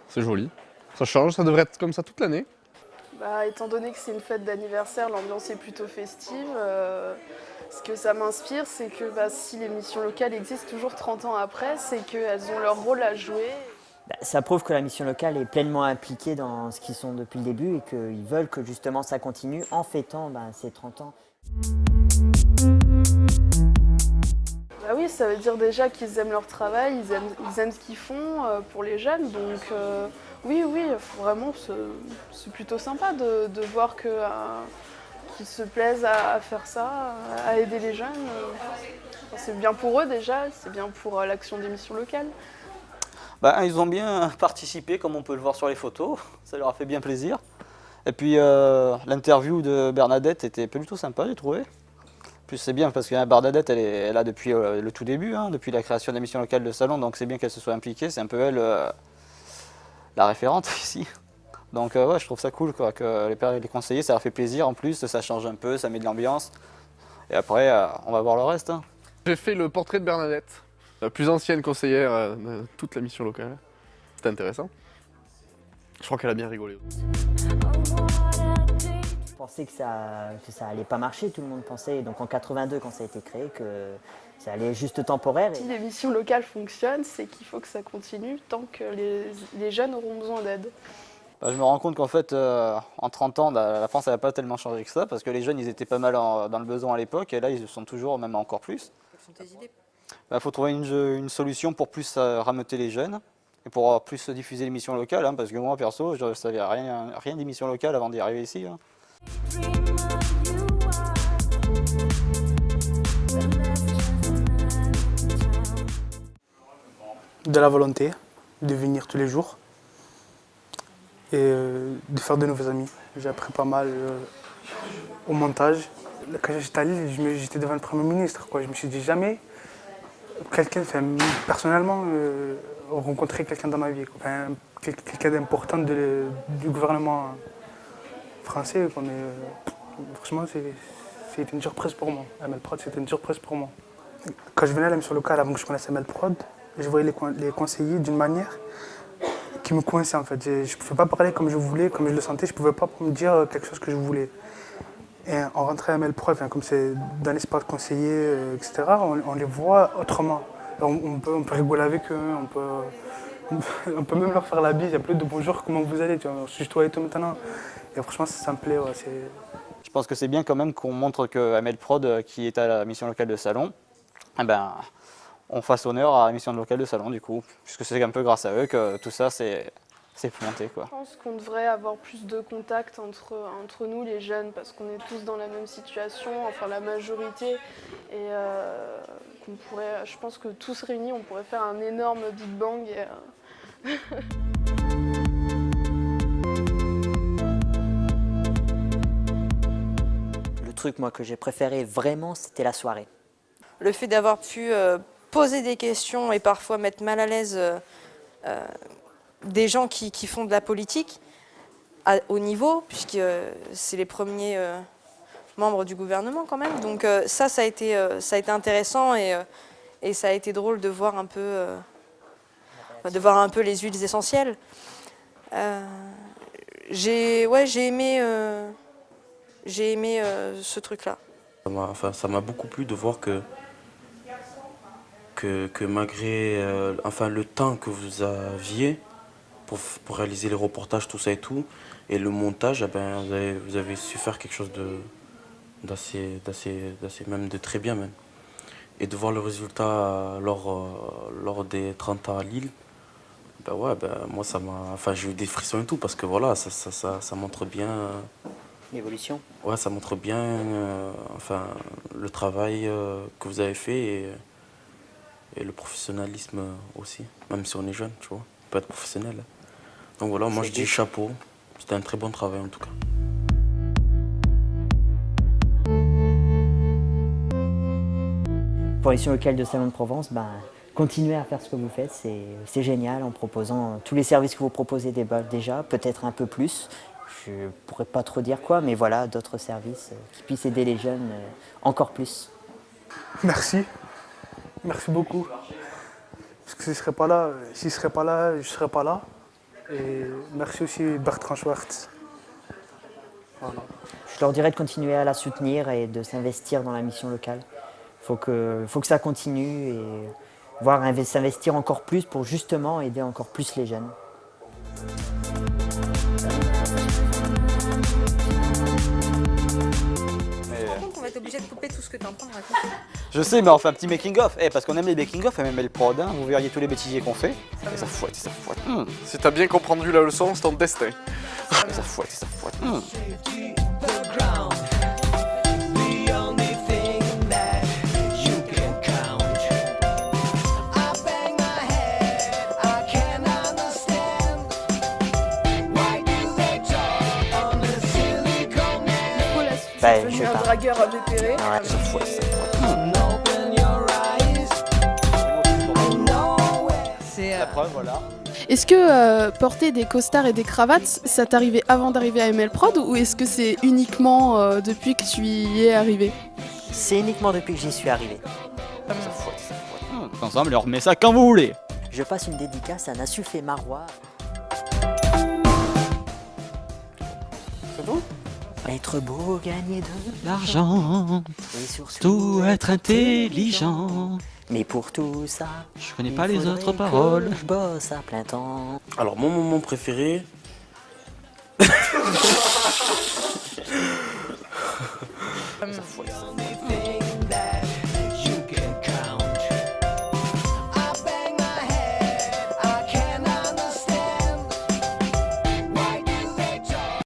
C'est joli. Ça change, ça devrait être comme ça toute l'année. Bah, étant donné que c'est une fête d'anniversaire, l'ambiance est plutôt festive. Ce que ça m'inspire, c'est que si les missions locales existent toujours 30 ans après, c'est qu'elles ont leur rôle à jouer. Ça prouve que la mission locale est pleinement impliquée dans ce qu'ils sont depuis le début et qu'ils veulent que justement ça continue en fêtant ces 30 ans. Bah oui, ça veut dire déjà qu'ils aiment leur travail, ils aiment ce qu'ils font pour les jeunes. Donc oui, vraiment, c'est plutôt sympa de voir qu'ils se plaisent à faire ça, à aider les jeunes. C'est bien pour eux déjà, c'est bien pour l'action des missions locales. Ils ont bien participé, comme on peut le voir sur les photos, ça leur a fait bien plaisir. Et puis l'interview de Bernadette était plutôt sympa, j'ai trouvé. Plus c'est bien parce que Bernadette, elle est là depuis le tout début, depuis la création de la mission locale de Salon, donc c'est bien qu'elle se soit impliquée, c'est un peu elle la référente ici. Donc ouais, je trouve ça cool quoi, que les conseillers, ça leur fait plaisir en plus, ça change un peu, ça met de l'ambiance. Et après, on va voir le reste. J'ai fait le portrait de Bernadette, la plus ancienne conseillère de toute la mission locale. C'était intéressant. Je crois qu'elle a bien rigolé. Je pensais que ça allait pas marcher, tout le monde pensait, donc en 82 quand ça a été créé, que ça allait juste temporaire. Si les missions locales fonctionnent, c'est qu'il faut que ça continue tant que les jeunes auront besoin d'aide. Je me rends compte qu'en fait, en 30 ans, la France n'a pas tellement changé que ça, parce que les jeunes, ils étaient pas mal dans le besoin à l'époque, et là, ils sont toujours, même encore plus. Quelles sont tes idées ? Faut trouver une solution pour plus rameuter les jeunes, et pour plus diffuser les missions locales, parce que moi, perso, je ne savais rien des missions locales avant d'y arriver ici. De la volonté, de venir tous les jours et de faire de nouveaux amis. J'ai appris pas mal au montage. Quand j'étais à Lille, j'étais devant le Premier ministre. Je me suis dit jamais personnellement, rencontrer quelqu'un dans ma vie. Quelqu'un d'important du gouvernement français. Franchement, c'était une surprise pour moi. Amel Prod, c'était une surprise pour moi. Quand je venais à la mission locale, avant que je connaisse Amel Prod, je voyais les conseillers d'une manière qui me coinçait en fait. Je ne pouvais pas parler comme je voulais, comme je le sentais, je ne pouvais pas me dire quelque chose que je voulais. Et en rentrant à Amel Prod, comme c'est dans l'espace conseiller, etc., on les voit autrement. On peut rigoler avec eux, on peut même leur faire la bise, il n'y a plus de bonjour, comment vous allez, on se tutoie et tout maintenant. Et franchement, ça me plaît. Ouais, je pense que c'est bien quand même qu'on montre que Amel Prod, qui est à la mission locale de Salon, on fasse honneur à la mission locale de Salon du coup, puisque c'est un peu grâce à eux que tout ça c'est monté quoi. Je pense qu'on devrait avoir plus de contact entre nous les jeunes parce qu'on est tous dans la même situation, enfin la majorité, et je pense que tous réunis on pourrait faire un énorme Big Bang. Le truc moi que j'ai préféré vraiment, c'était la soirée. Le fait d'avoir pu poser des questions et parfois mettre mal à l'aise des gens qui font de la politique au niveau, puisque c'est les premiers membres du gouvernement quand même. Donc ça a été intéressant et ça a été drôle de voir un peu, les huiles essentielles. J'ai aimé ce truc-là. Ça m'a beaucoup plu de voir que malgré le temps que vous aviez pour réaliser les reportages, tout ça et tout, et le montage, vous avez su faire quelque chose d'assez même de très bien même. Et de voir le résultat lors des 30 ans à Lille, moi j'ai eu des frissons et tout parce que voilà, ça montre bien L'évolution. Ouais, ça montre bien le travail que vous avez fait et le professionnalisme aussi, même si on est jeune, tu vois, on peut être professionnel. Donc voilà, moi je dis chapeau, c'était un très bon travail en tout cas. Pour les missions locales de Salon de Provence, continuez à faire ce que vous faites, c'est génial en proposant tous les services que vous proposez déjà, peut-être un peu plus. Je ne pourrais pas trop dire quoi, mais voilà, d'autres services qui puissent aider les jeunes encore plus. Merci beaucoup. Parce que s'il ne serait pas là, je ne serais pas là. Et merci aussi Bertrand Schwartz. Voilà. Je leur dirais de continuer à la soutenir et de s'investir dans la mission locale. Faut que ça continue et voire s'investir encore plus pour justement aider encore plus les jeunes. Tu te rends compte qu'on va être obligé de couper tout ce que tu es en train de raconter? Je sais, mais on fait un petit making-of. Parce qu'on aime les making-of, et même le prod, hein, vous verriez tous les bêtisiers qu'on fait. Et ça fouette, ça fouette. Si t'as bien comprendu la leçon, c'est ton destin. Et ça fouette, ça fouette. Ben, je devenu sais un pas. dragueur invétéré. Ouais. Ça fouette, ça fouette. C'est La preuve, voilà. Est-ce que porter des costards et des cravates, ça t'arrivait avant d'arriver à ML Prod ou est-ce que c'est uniquement depuis que tu y es arrivé? C'est uniquement depuis que j'y suis arrivé. Ça fouette, ça fouette. Ensemble, on remet ça quand vous voulez. Je passe une dédicace à Nassuf et Marois. C'est tout? Être beau, gagner de L'argent, et surtout tout être intelligent. Mais pour tout ça, Je connais il pas les faudrait autres que paroles. je bosse à plein temps. Alors, mon moment préféré. Ça fouette.